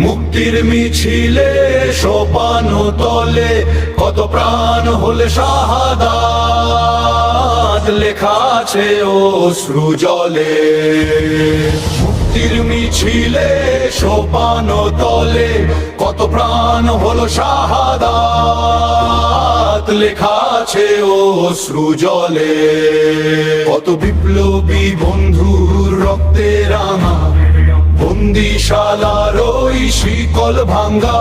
মুক্তির মিছিলে সোপান তলে কত প্রাণ হলে শাহাদাত লেখা আছে অশ্রু জলে। মুক্তির মিছিলে সোপান তলে কত প্রাণ হলো শাহাদাত লেখা আছে অশ্রু জলে। কত বিপ্লবী বন্ধুর রক্তে রাঙা বন্দিশালার ওই শিকল ভাঙ্গা,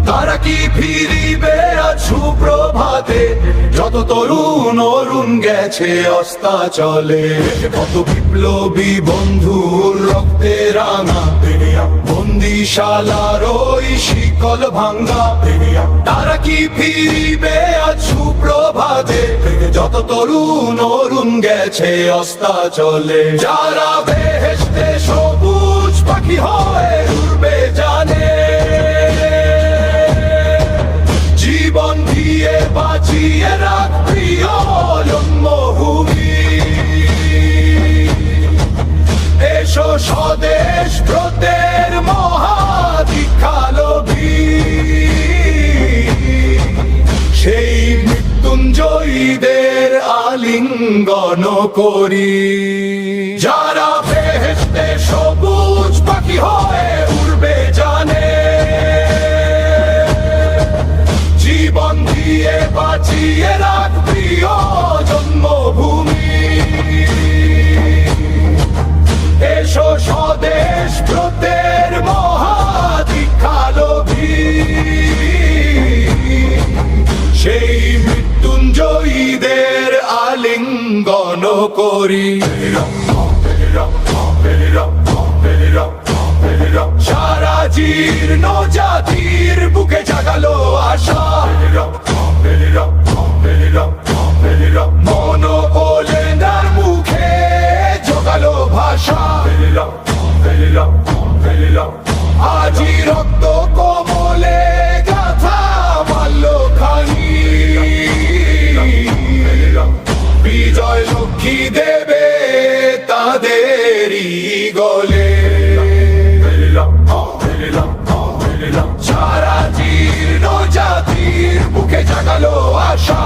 তারা কি ফিরিবে আজ সুপ্রভাতে? যত তরুণ অরুণ গেছে অস্তাচলে। কত বিপ্লবী বন্ধুর রক্তে রাঙা বন্দিশালার ওই শিকল ভাঙ্গা, তারা কি ফিরিবে আজ সুপ্রভাতে? যত তরুণ অরুণ গেছে অস্তাচলে। যারা বেহেশতে সবুজ পাখি হয়ে উড়বে জানে, জীবন দিয়ে বাঁচিয়ে রাখ প্রিয় জন্মভূমি। এসো স্বদেশ ব্রতের মহাদীক্ষালোভী, সেই মৃত্যুঞ্জয়ীদের আলিঙ্গন করি। যারা বেহেশতে সবুজ পাখি হয়ে উড়বে জানে, জীবন দিয়ে বাঁচিয়ে রাখ প্রিয় জন্মভূমি। এসো স্বদেশ ব্রতের মহাদীক্ষালোভী, সেই মৃত্যুঞ্জয়ীদের আলিঙ্গন করি। সারা জীর্ণ জাতির বুকে জাগালো আশা, মন ওলেনার মুখে জোগালো ভাষা। আজি রক্ত কমলে গাথা মাল্য খানি, বিজয় লক্ষ্মী দেবে তাদেরই গলে। সারা জীর্ণ জাতির বুকে জাগালো আশা।